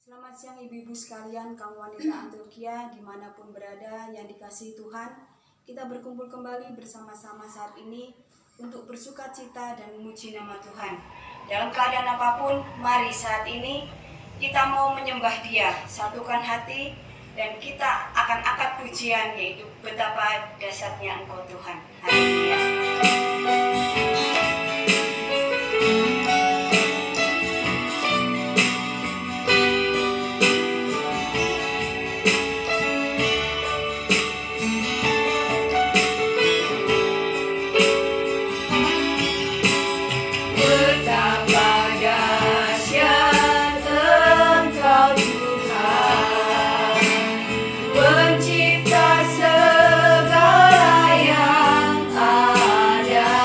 Selamat siang ibu-ibu sekalian, kaum wanita Antioquia dimanapun berada yang dikasihi Tuhan. Kita berkumpul kembali bersama-sama saat ini untuk bersuka cita dan memuji nama Tuhan. Dalam keadaan apapun, mari saat ini kita mau menyembah Dia, satukan hati, dan kita akan angkat pujian, yaitu betapa dahsyatnya Engkau Tuhan. Haleluya. Pencipta segala yang ada.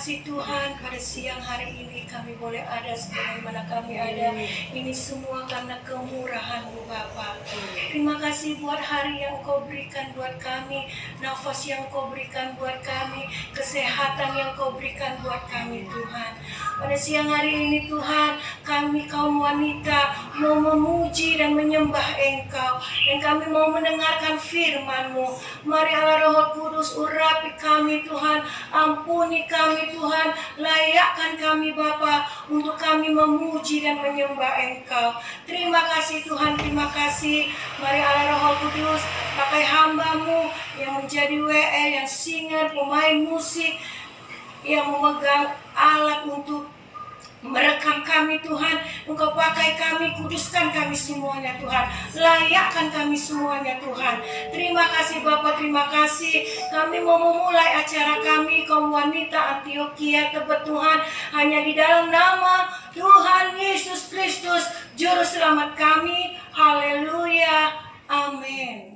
kasih Tuhan, pada siang hari ini kami boleh ada sebagaimana kami ada. Ini semua karena kemurahan-Mu Bapa. Terima kasih buat hari yang Kau berikan buat kami, nafas yang Kau berikan buat kami, kesehatan yang Kau berikan buat kami Tuhan. Pada siang hari ini Tuhan, kami kaum wanita mau memuji dan menyembah Engkau, dan kami mau mendengarkan firman-Mu. Mari Allah Roh Kudus urapi kami Tuhan, ampuni kami Tuhan, layakkan kami Bapa untuk kami memuji dan menyembah Engkau. Terima kasih Tuhan, terima kasih. Mari Allah Roh Kudus pakai hamba-Mu yang menjadi WL, yang singer, pemain musik, yang memegang alat untuk merekam kami Tuhan. Engkau pakai kami, kuduskan kami semuanya Tuhan, layakkan kami semuanya Tuhan. Terima kasih Bapa, terima kasih. Kami mau memulai acara kami kaum wanita Antioquia Tebet Tuhan, hanya di dalam nama Tuhan Yesus Kristus Juru Selamat kami. Haleluya, amin.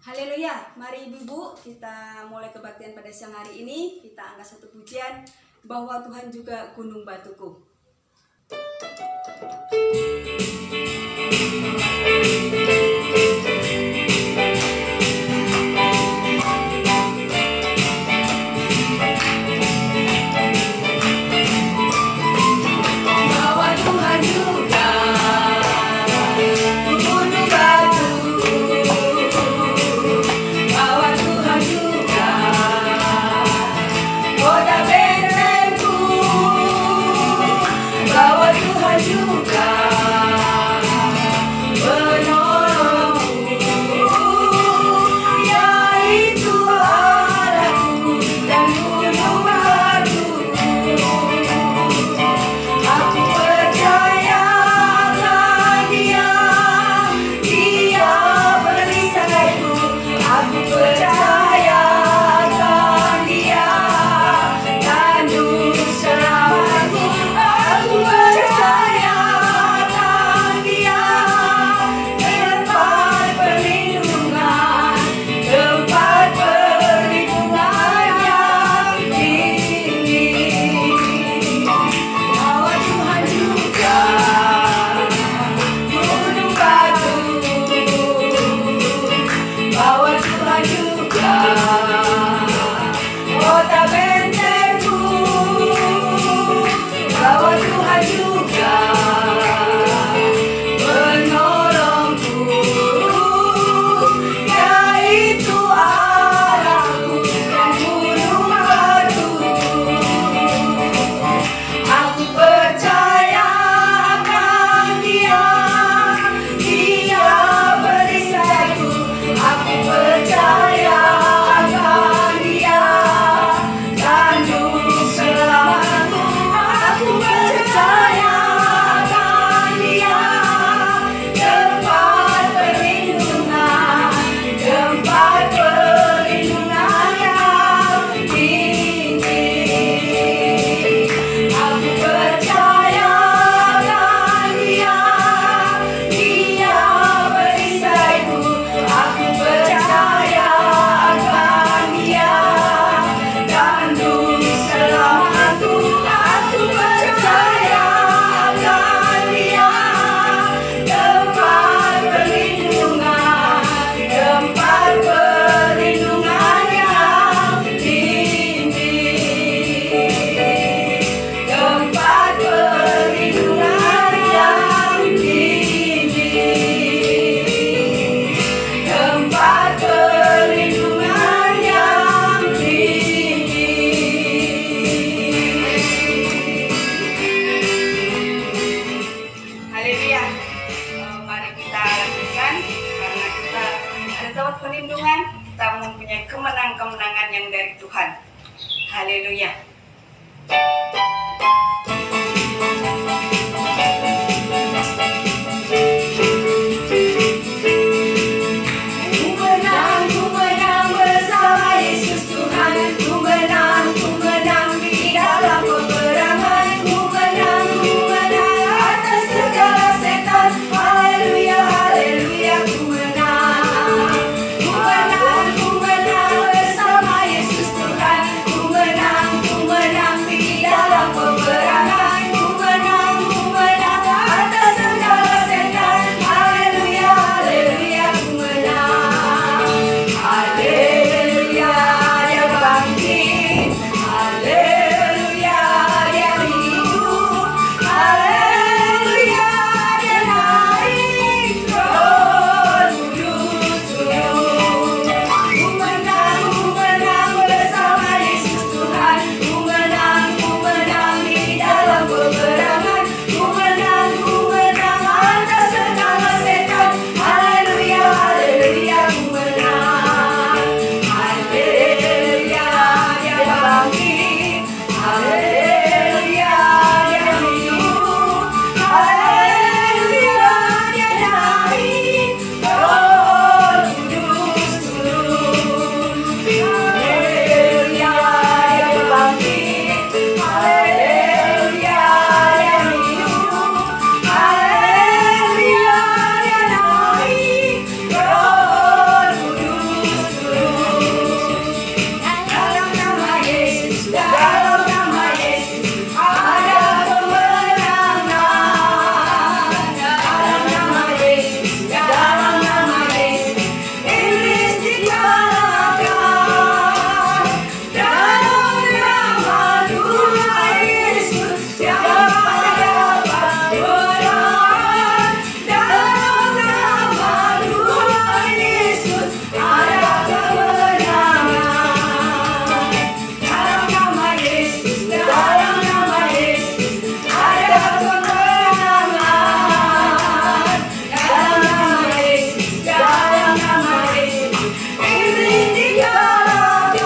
Haleluya. Mari ibu-ibu kita mulai kebaktian pada siang hari ini. Kita angkat satu pujian, bahwa Tuhan juga gunung batuku. Juga penolong. yang dari Tuhan. Haleluya. Ku menang bersama Yesus Tuhan. Ku menang di dalam peperangan. Ku menang atas segala setan. Haleluya, haleluya, ku menang. Ku menang bersama Yesus Tuhan. Ku menang di dalam peperangan. Ku menang atas segala setan. Haleluya, haleluya, ku menang. Haleluya, dia bangkit. Haleluya, dia hidup. Haleluya, dia naik. Roh Kudus turun. Ku menang bersama Yesus Tuhan. Ku menang di dalam peperangan. Ku menang atas segala setan. Haleluya, haleluya, ku menang. Haleluya, dia bangkit. Haleluya, dia hidup. Haleluya, dia naik. Roh Kudus turun. Haleluya, dia bangkit. Haleluya, dia hidup. Haleluya, dia naik. Roh Kudus turun. Dalam nama Yesus, dalam nama Yesus, ada kemenangan. Dalam nama Yesus, dalam nama Yesus, iblis dikalahkan. Dalam nama Tuhan Yesus, siapa dapat melawan? Dalam nama Tuhan Yesus, ada kemenangan. Dalam nama Yesus, dalam nama Yesus, ada kemenangan. Dalam nama Yesus, dalam nama Yesus, iblis dikalahkan.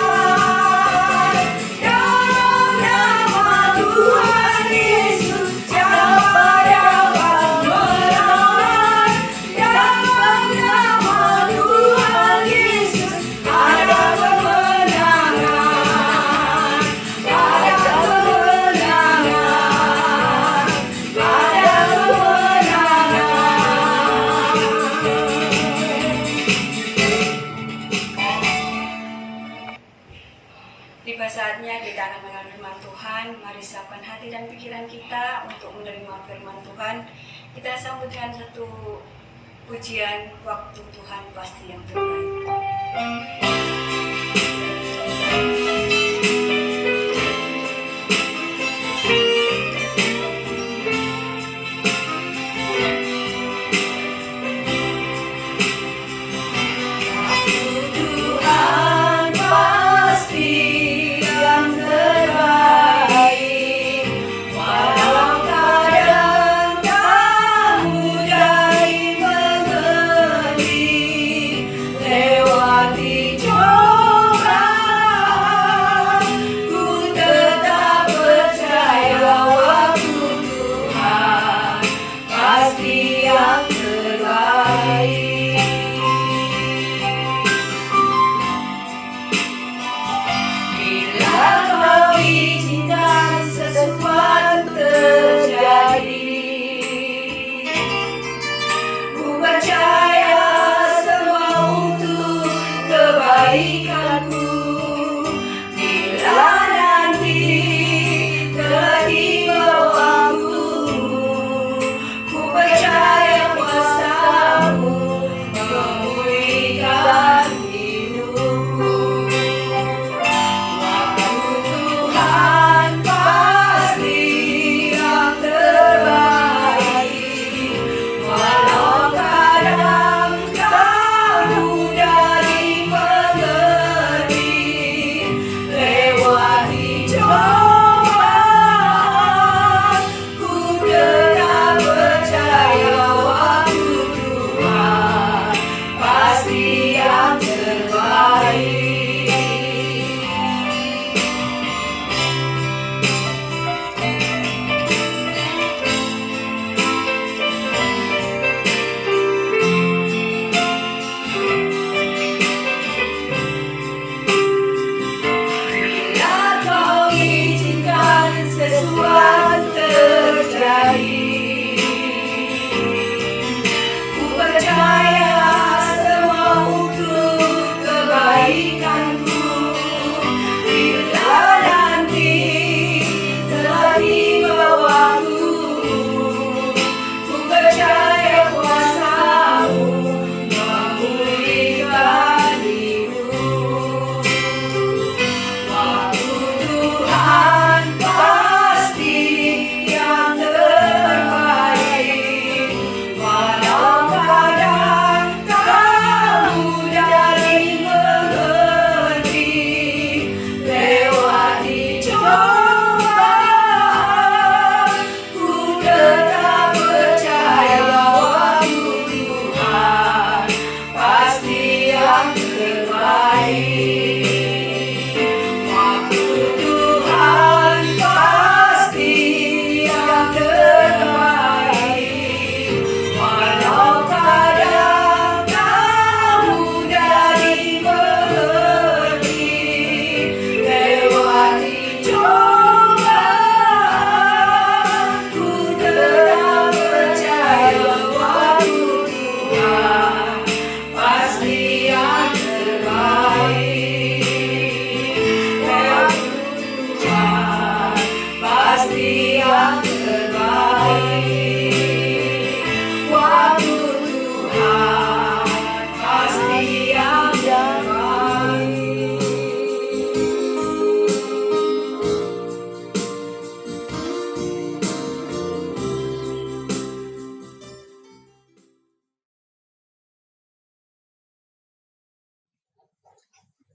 Dalam nama Tuhan Yesus, siapa dapat melawan? Dalam nama Tuhan Yesus, ada kemenangan. Ada kemenangan. Ada kemenangan. Tiba saatnya kita akan mendengar firman Tuhan. Mari siapkan hati dan pikiran kita untuk menerima firman Tuhan. Kita sambut dengan satu pujian, waktu Tuhan pasti yang terbaik. Tuhan pasti yang terbaik. Walau kadang tak mudah mengerti, lewati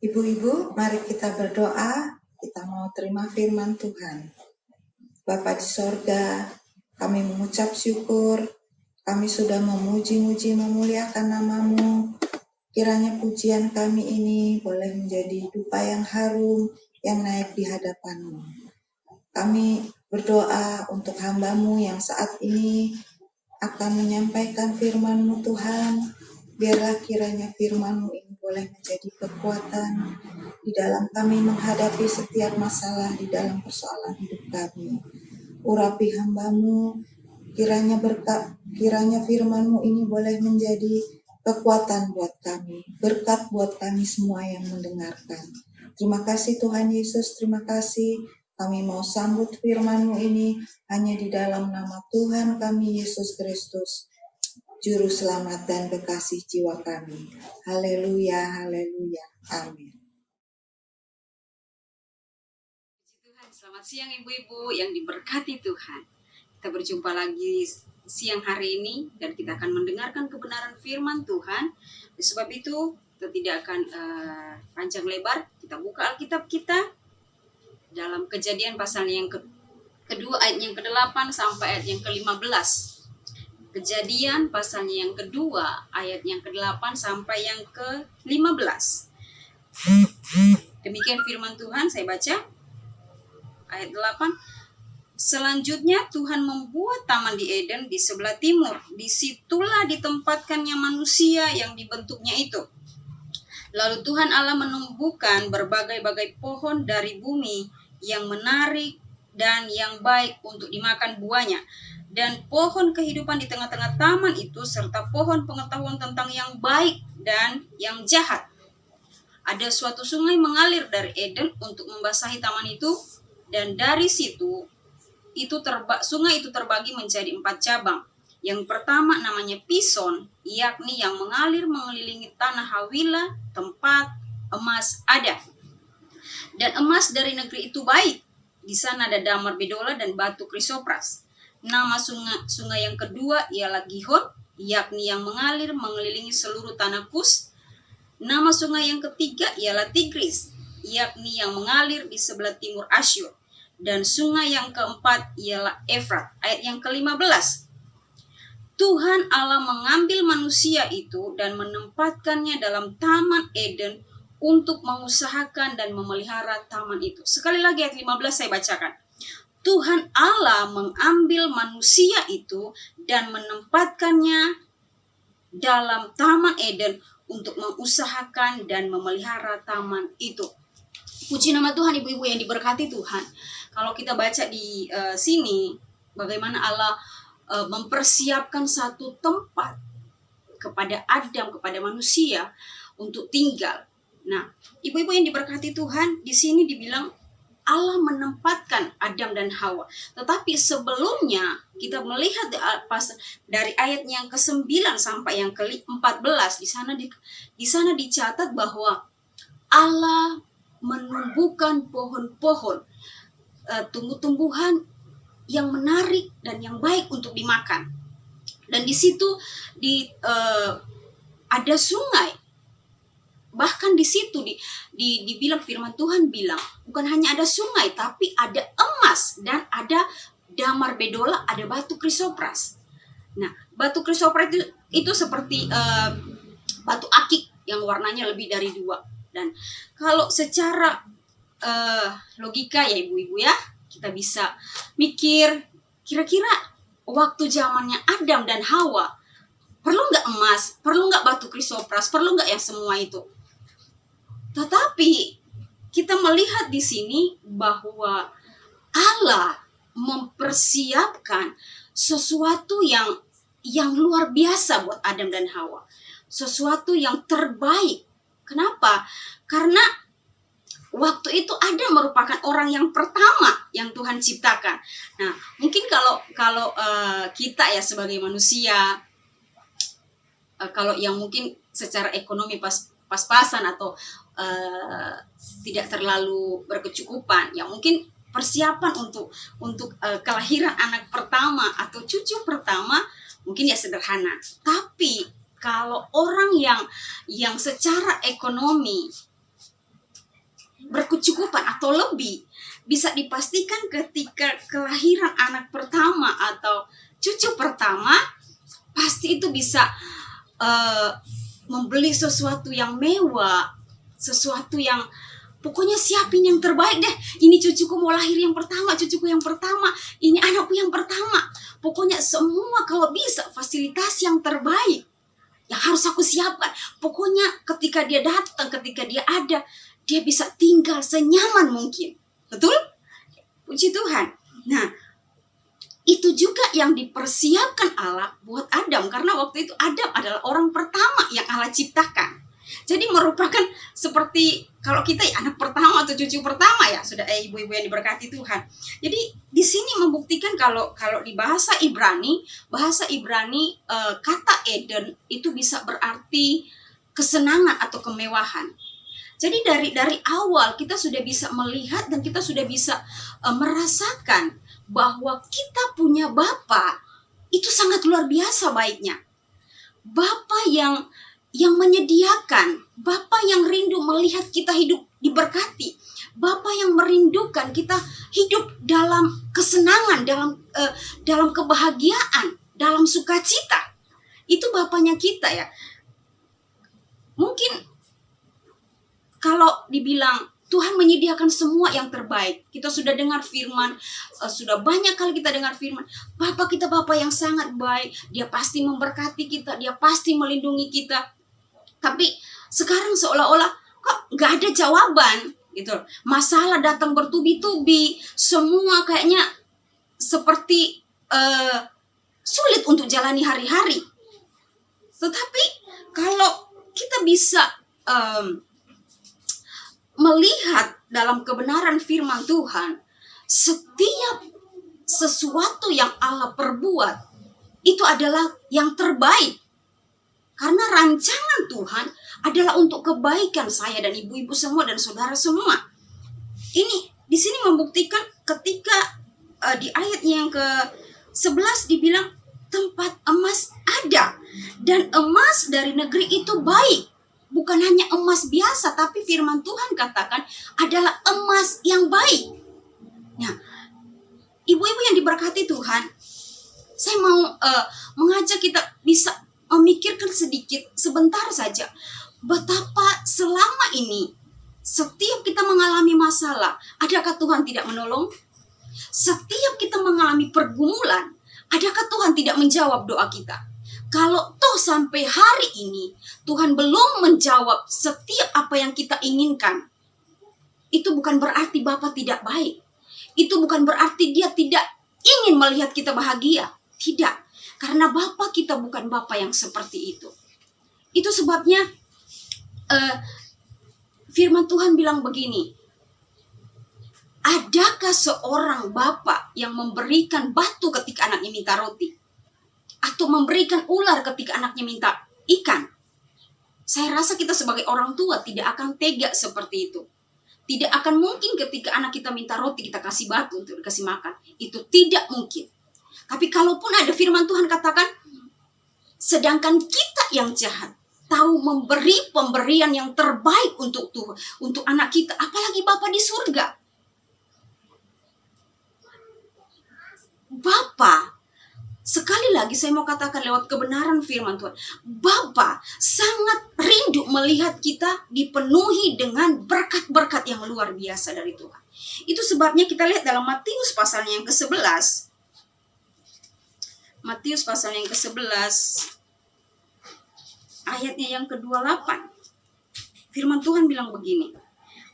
Ibu-ibu, mari kita berdoa. Kita mau terima firman Tuhan. Bapa di sorga, kami mengucap syukur. Kami sudah memuji-muji, memuliakan nama-Mu. Kiranya pujian kami ini boleh menjadi dupa yang harum, yang naik di hadapan-Mu. Kami berdoa untuk hamba-Mu yang saat ini akan menyampaikan firman-Mu Tuhan. Biarlah kiranya firman-Mu ini boleh menjadi kekuatan di dalam kami menghadapi setiap masalah di dalam persoalan hidup kami. Urapi hamba-Mu, kiranya firman-Mu ini boleh menjadi kekuatan buat kami, berkat buat kami semua yang mendengarkan. Terima kasih Tuhan Yesus, terima kasih. Kami mau sambut firman-Mu ini hanya di dalam nama Tuhan kami Yesus Kristus, Juru Selamat dan Kekasih jiwa kami. Haleluya, haleluya, amin. Tuhan, selamat siang ibu-ibu yang diberkati Tuhan. Kita berjumpa lagi siang hari ini dan kita akan mendengarkan kebenaran firman Tuhan. Oleh sebab itu kita tidak akan panjang lebar. Kita buka Alkitab kita dalam Kejadian pasal yang kedua ayat yang ke-8 sampai ayat yang ke-15. Kejadian pasalnya yang kedua ayat yang ke-8 sampai yang ke-15. Demikian firman Tuhan, saya baca ayat 8. Selanjutnya Tuhan membuat taman di Eden di sebelah timur. Disitulah ditempatkannya manusia yang dibentuknya itu. Lalu Tuhan Allah menumbuhkan berbagai-bagai pohon dari bumi yang menarik dan yang baik untuk dimakan buahnya. Dan pohon kehidupan di tengah-tengah taman itu serta pohon pengetahuan tentang yang baik dan yang jahat. Ada suatu sungai mengalir dari Eden untuk membasahi taman itu. Dan dari situ sungai itu terbagi menjadi 4 cabang. Yang pertama namanya Pison, yakni yang mengalir mengelilingi tanah Hawila, tempat emas ada. Dan emas dari negeri itu baik. Di sana ada damar bedola dan batu krisopras. Nama sungai yang kedua ialah Gihon, yakni yang mengalir mengelilingi seluruh tanah Kus. Nama sungai yang ketiga ialah Tigris, yakni yang mengalir di sebelah timur Asyur. Dan sungai yang keempat ialah Efrat. Ayat yang ke-15. Tuhan Allah mengambil manusia itu dan menempatkannya dalam taman Eden untuk mengusahakan dan memelihara taman itu. Sekali lagi ayat 15 saya bacakan. Tuhan Allah mengambil manusia itu dan menempatkannya dalam taman Eden untuk mengusahakan dan memelihara taman itu. Puji nama Tuhan, ibu-ibu yang diberkati Tuhan. Kalau kita baca di sini, bagaimana Allah mempersiapkan satu tempat kepada Adam, kepada manusia untuk tinggal. Nah, ibu-ibu yang diberkati Tuhan, di sini dibilang Allah menempatkan Adam dan Hawa. Tetapi sebelumnya kita melihat dari ayat yang ke-9 sampai yang ke-14, di sana dicatat bahwa Allah menumbuhkan pohon-pohon, tumbuh-tumbuhan yang menarik dan yang baik untuk dimakan. Dan di situ ada sungai. Bahkan di situ dibilang firman Tuhan bilang, bukan hanya ada sungai, tapi ada emas dan ada damar bedola, ada batu krisopras. Nah, batu krisopras itu seperti batu akik yang warnanya lebih dari 2. Dan kalau secara logika ya ibu-ibu ya, kita bisa mikir, kira-kira waktu zamannya Adam dan Hawa, perlu nggak emas, perlu nggak batu krisopras, perlu nggak yang semua itu? Tetapi kita melihat di sini bahwa Allah mempersiapkan sesuatu yang luar biasa buat Adam dan Hawa. Sesuatu yang terbaik. Kenapa? Karena waktu itu Adam merupakan orang yang pertama yang Tuhan ciptakan. Nah, mungkin kalau kita ya sebagai manusia, kalau yang mungkin secara ekonomi pas-pasan atau tidak terlalu berkecukupan, ya mungkin persiapan untuk kelahiran anak pertama atau cucu pertama mungkin ya sederhana. Tapi kalau orang yang secara ekonomi berkecukupan atau lebih. Bisa dipastikan ketika kelahiran anak pertama atau cucu pertama, pasti itu bisa membeli sesuatu yang mewah, sesuatu yang pokoknya siapin yang terbaik deh. Ini cucuku mau lahir yang pertama, cucuku yang pertama, ini anakku yang pertama. Pokoknya semua kalau bisa fasilitas yang terbaik yang harus aku siapkan. Pokoknya ketika dia datang, ketika dia ada, dia bisa tinggal senyaman mungkin. Betul? Puji Tuhan. Nah, itu juga yang dipersiapkan Allah buat Adam. Karena waktu itu Adam adalah orang pertama yang Allah ciptakan. Jadi merupakan seperti kalau kita anak pertama atau cucu pertama ya, sudah ibu-ibu yang diberkati Tuhan. Jadi di sini membuktikan kalau di bahasa Ibrani kata Eden itu bisa berarti kesenangan atau kemewahan. Jadi dari awal kita sudah bisa melihat dan kita sudah bisa merasakan bahwa kita punya Bapa itu sangat luar biasa baiknya. Bapa yang menyediakan, Bapa yang rindu melihat kita hidup diberkati, Bapa yang merindukan kita hidup dalam kesenangan, dalam kebahagiaan, dalam sukacita. Itu Bapanya kita ya. Mungkin kalau dibilang Tuhan menyediakan semua yang terbaik. Kita sudah dengar firman, sudah banyak kali kita dengar firman. Bapa kita Bapa yang sangat baik, Dia pasti memberkati kita, Dia pasti melindungi kita. Tapi sekarang seolah-olah kok nggak ada jawaban gitu. Masalah datang bertubi-tubi, semua kayaknya seperti sulit untuk jalani hari-hari. Tetapi kalau kita bisa melihat dalam kebenaran firman Tuhan, setiap sesuatu yang Allah perbuat itu adalah yang terbaik. Karena rancangan Tuhan adalah untuk kebaikan saya dan ibu-ibu semua dan saudara semua. Ini di sini membuktikan ketika di ayatnya yang ke-11 dibilang tempat emas ada dan emas dari negeri itu baik. Bukan hanya emas biasa, tapi firman Tuhan katakan adalah emas yang baik. Nah, ibu-ibu yang diberkati Tuhan, saya mau mengajak kita bisa memikirkan sebentar saja, betapa selama ini setiap kita mengalami masalah, adakah Tuhan tidak menolong? Setiap kita mengalami pergumulan, adakah Tuhan tidak menjawab doa kita? Kalau toh sampai hari ini Tuhan belum menjawab setiap apa yang kita inginkan, itu bukan berarti Bapa tidak baik. Itu bukan berarti Dia tidak ingin melihat kita bahagia. Tidak. Karena Bapa kita bukan Bapa yang seperti itu. Itu sebabnya firman Tuhan bilang begini. Adakah seorang Bapa yang memberikan batu ketika anaknya minta roti? Atau memberikan ular ketika anaknya minta ikan? Saya rasa kita sebagai orang tua tidak akan tega seperti itu. Tidak akan mungkin ketika anak kita minta roti kita kasih batu untuk dikasih makan. Itu tidak mungkin. Tapi kalaupun ada firman Tuhan katakan, sedangkan kita yang jahat tahu memberi pemberian yang terbaik untuk Tuhan, untuk anak kita, apalagi Bapa di surga. Bapa, sekali lagi saya mau katakan lewat kebenaran firman Tuhan, Bapa sangat rindu melihat kita dipenuhi dengan berkat-berkat yang luar biasa dari Tuhan. Itu sebabnya kita lihat dalam Matius pasalnya yang ke-11. Matius pasal yang ke-11 ayatnya yang ke-28. Firman Tuhan bilang begini.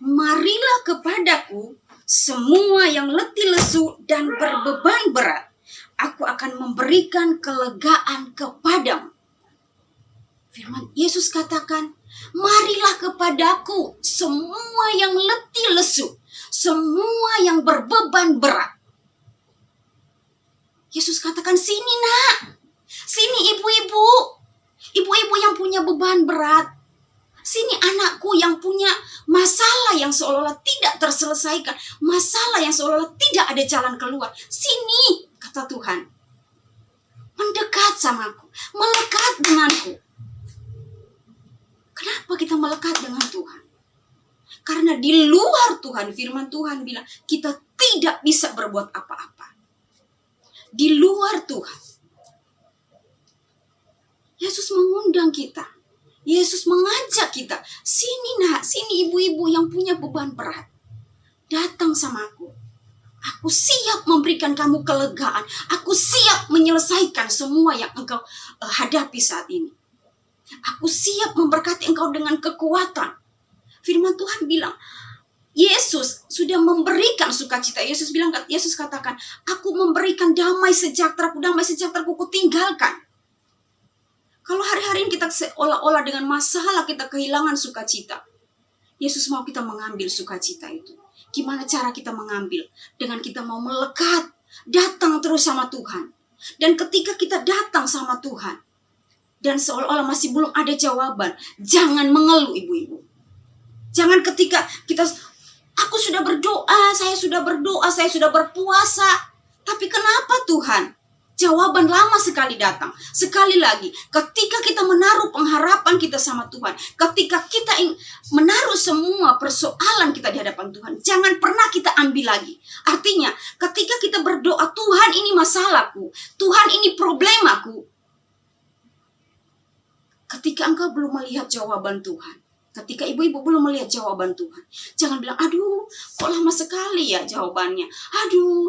Marilah kepadaku semua yang letih lesu dan berbeban berat. Aku akan memberikan kelegaan kepadamu. Firman Yesus katakan, marilah kepadaku semua yang letih lesu, semua yang berbeban berat. Yesus katakan, sini nak, sini ibu-ibu, ibu-ibu yang punya beban berat. Sini anakku yang punya masalah yang seolah-olah tidak terselesaikan, masalah yang seolah-olah tidak ada jalan keluar. Sini, kata Tuhan, mendekat samaku, melekat denganku. Kenapa kita melekat dengan Tuhan? Karena di luar Tuhan, firman Tuhan bilang, kita tidak bisa berbuat apa-apa. Di luar Tuhan. Yesus mengundang kita. Yesus mengajak kita. Sini nak, sini ibu-ibu yang punya beban berat. Datang sama aku. Aku siap memberikan kamu kelegaan. Aku siap menyelesaikan semua yang engkau hadapi saat ini. Aku siap memberkati engkau dengan kekuatan. Firman Tuhan bilang, Yesus sudah memberikan sukacita. Yesus katakan, aku memberikan damai sejahtera-ku kutinggalkan. Kalau hari-hari ini kita seolah-olah dengan masalah kita kehilangan sukacita. Yesus mau kita mengambil sukacita itu. Gimana cara kita mengambil? Dengan kita mau melekat, datang terus sama Tuhan. Dan ketika kita datang sama Tuhan, dan seolah-olah masih belum ada jawaban, jangan mengeluh ibu-ibu. Jangan ketika kita, aku sudah berdoa, saya sudah berpuasa. Tapi kenapa Tuhan? Jawaban lama sekali datang. Sekali lagi, ketika kita menaruh pengharapan kita sama Tuhan, ketika kita menaruh semua persoalan kita di hadapan Tuhan, jangan pernah kita ambil lagi. Artinya, ketika kita berdoa, Tuhan ini masalahku, Tuhan ini problemaku. Ketika engkau belum melihat jawaban Tuhan, ketika ibu-ibu belum melihat jawaban Tuhan, jangan bilang, aduh, kok lama sekali ya jawabannya. Aduh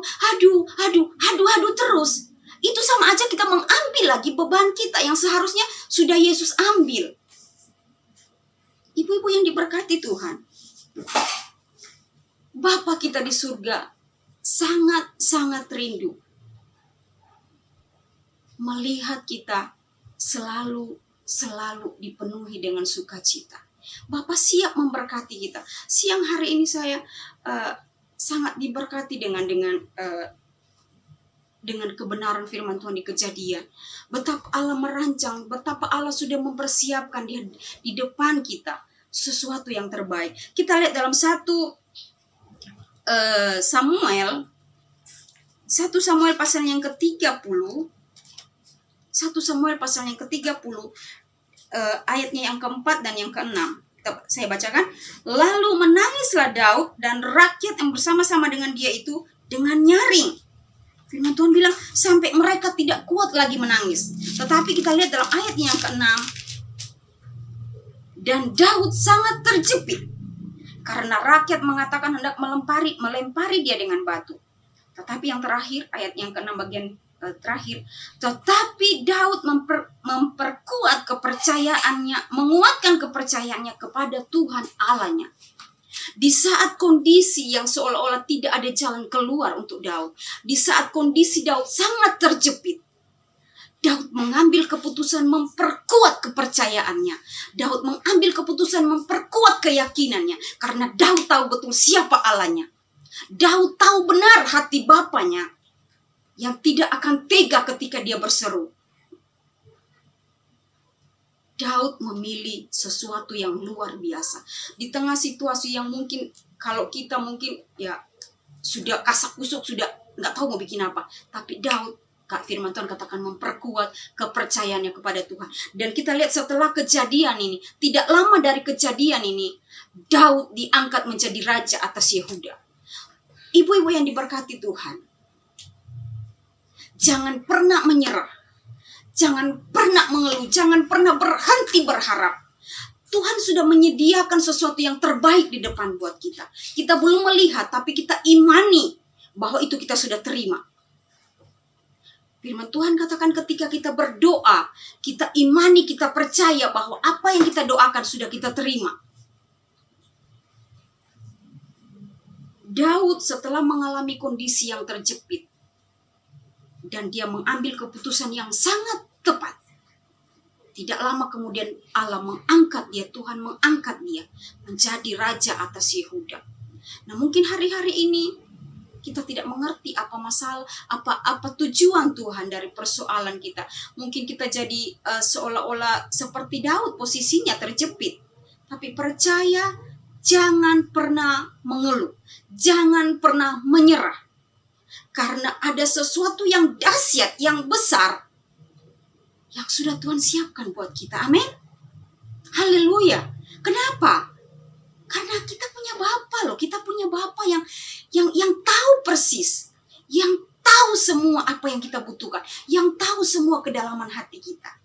terus. Itu sama aja kita mengambil lagi beban kita yang seharusnya sudah Yesus ambil. Ibu-ibu yang diberkati Tuhan, Bapa kita di surga sangat-sangat rindu melihat kita selalu dipenuhi dengan sukacita. Bapa siap memberkati kita. Siang hari ini saya sangat diberkati dengan kebenaran firman Tuhan di Kejadian. Betapa Allah merancang, betapa Allah sudah mempersiapkan di depan kita sesuatu yang terbaik. Kita lihat dalam 1 Samuel pasal yang ke-30. 1 Samuel pasal yang ke-30 ayatnya yang ke-4 dan yang ke-6. Saya bacakan. Lalu menangislah Daud dan rakyat yang bersama-sama dengan dia itu dengan nyaring. Firman Tuhan bilang sampai mereka tidak kuat lagi menangis. Tetapi kita lihat dalam ayatnya yang ke-6. Dan Daud sangat terjepit karena rakyat mengatakan hendak melempari dia dengan batu. Tetapi yang terakhir, ayat yang ke-6 bagian terakhir, tetapi Daud memperkuat kepercayaannya, menguatkan kepercayaannya kepada Tuhan Allahnya. Di saat kondisi yang seolah-olah tidak ada jalan keluar untuk Daud, di saat kondisi Daud sangat terjepit, Daud mengambil keputusan memperkuat kepercayaannya. Daud mengambil keputusan memperkuat keyakinannya, karena Daud tahu betul siapa Allahnya. Daud tahu benar hati Bapanya yang tidak akan tega ketika dia berseru. Daud memilih sesuatu yang luar biasa. Di tengah situasi yang mungkin, kalau kita mungkin ya sudah kasak kusuk, sudah nggak tahu mau bikin apa. Tapi Daud, firman Tuhan katakan, memperkuat kepercayaannya kepada Tuhan. Dan kita lihat setelah kejadian ini, tidak lama dari kejadian ini, Daud diangkat menjadi raja atas Yehuda. Ibu-ibu yang diberkati Tuhan, jangan pernah menyerah. Jangan pernah mengeluh. Jangan pernah berhenti berharap. Tuhan sudah menyediakan sesuatu yang terbaik di depan buat kita. Kita belum melihat, tapi kita imani bahwa itu kita sudah terima. Firman Tuhan katakan ketika kita berdoa, kita imani, kita percaya bahwa apa yang kita doakan sudah kita terima. Daud setelah mengalami kondisi yang terjepit, dan dia mengambil keputusan yang sangat tepat. Tidak lama kemudian Allah mengangkat dia, Tuhan mengangkat dia menjadi raja atas Yehuda. Nah, mungkin hari-hari ini kita tidak mengerti apa masalah, apa tujuan Tuhan dari persoalan kita. Mungkin kita jadi seolah-olah seperti Daud, posisinya terjepit. Tapi percaya, jangan pernah mengeluh, jangan pernah menyerah. Karena ada sesuatu yang dahsyat, yang besar, yang sudah Tuhan siapkan buat kita. Amin. Haleluya. Kenapa? Karena kita Kita punya Bapa yang tahu persis, yang tahu semua apa yang kita butuhkan, yang tahu semua kedalaman hati kita.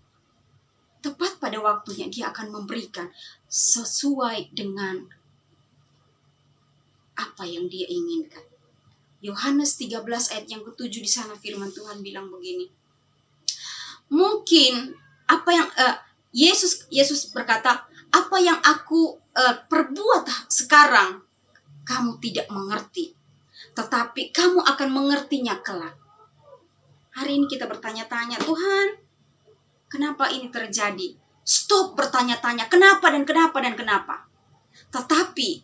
Tepat pada waktunya Dia akan memberikan sesuai dengan apa yang Dia inginkan. Yohanes 13 ayat yang ke-7 di sana firman Tuhan bilang begini. Mungkin apa yang Yesus berkata, apa yang aku perbuat sekarang kamu tidak mengerti, tetapi kamu akan mengertinya kelak. Hari ini kita bertanya-tanya, Tuhan, kenapa ini terjadi? Stop bertanya-tanya, kenapa dan kenapa dan kenapa. Tetapi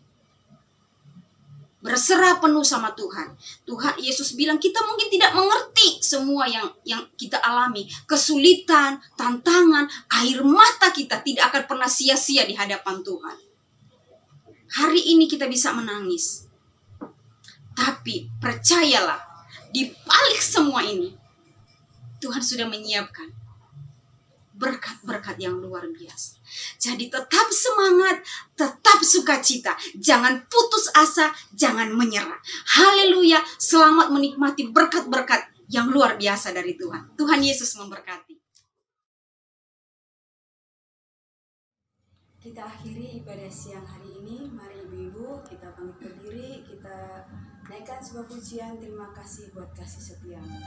berserah penuh sama Tuhan. Tuhan Yesus bilang kita mungkin tidak mengerti semua yang kita alami. Kesulitan, tantangan, air mata kita tidak akan pernah sia-sia di hadapan Tuhan. Hari ini kita bisa menangis. Tapi percayalah, di balik semua ini, Tuhan sudah menyiapkan berkat-berkat yang luar biasa. Jadi tetap semangat, tetap sukacita. Jangan putus asa, jangan menyerah. Haleluya, selamat menikmati berkat-berkat yang luar biasa dari Tuhan. Tuhan Yesus memberkati. Kita akhiri ibadah siang hari ini. Mari ibu-ibu kita pamit berdiri, kita naikkan sebuah pujian terima kasih buat kasih setiamu.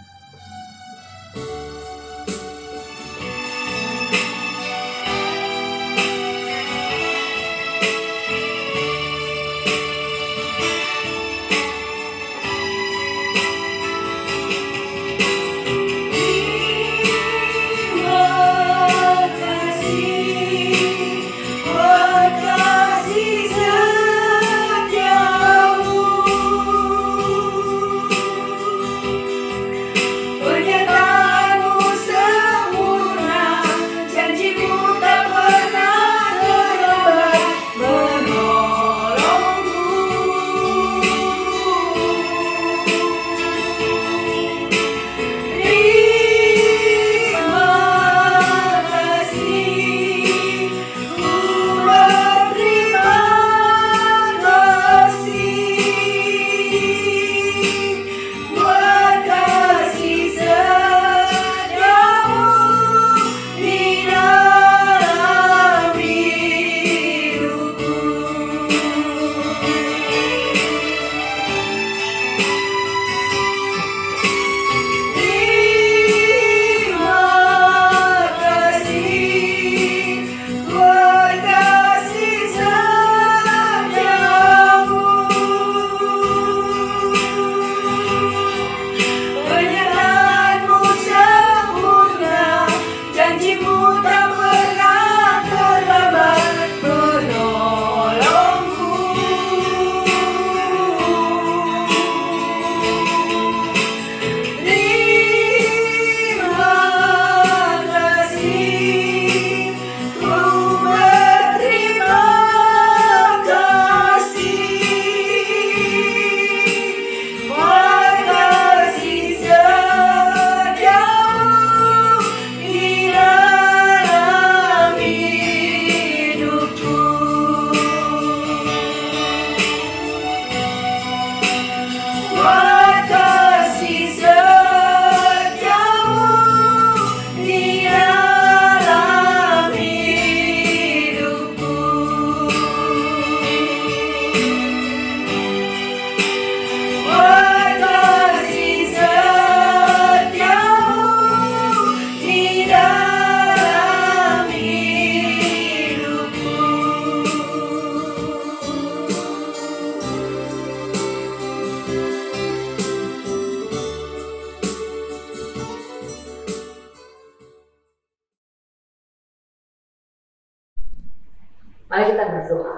Mari kita berdoa.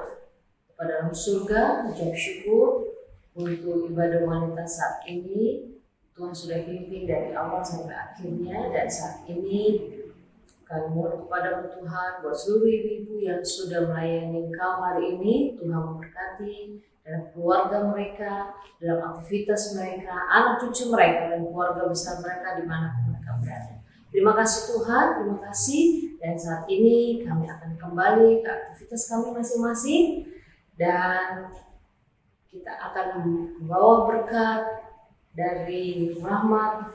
Kepada dalam surga, ucap syukur untuk ibadah wanita saat ini. Tuhan sudah pimpin dari awal sampai akhirnya, dan saat ini kami mohon kepada Tuhan buat seluruh ibu-ibu yang sudah melayani Engkau hari ini. Tuhan memberkati dalam keluarga mereka, dalam aktivitas mereka, anak cucu mereka, dan keluarga besar mereka dimanapun mereka berada. Terima kasih Tuhan, terima kasih. Dan saat ini kami akan kembali ke aktivitas kami masing-masing. Dan kita akan membawa berkat dari rahmat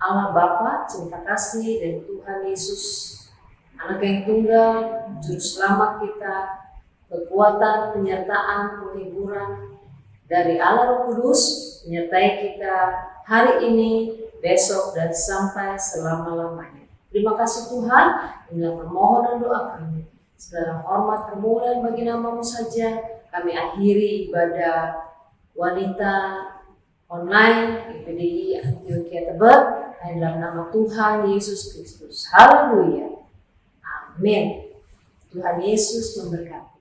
Allah Bapa, cinta kasih dari Tuhan Yesus, Anak yang tunggal, Juru Selamat kita, kekuatan, penyertaan, penghiburan dari Allah Roh Kudus menyertai kita hari ini, besok, dan sampai selama-lamanya. Terima kasih Tuhan, inilah permohonan doa kami. Segala hormat permulaan bagi nama-Mu saja, kami akhiri ibadah wanita online IPDI Antioquia Tebet dalam nama Tuhan Yesus Kristus. Haleluya. Amin. Tuhan Yesus memberkati.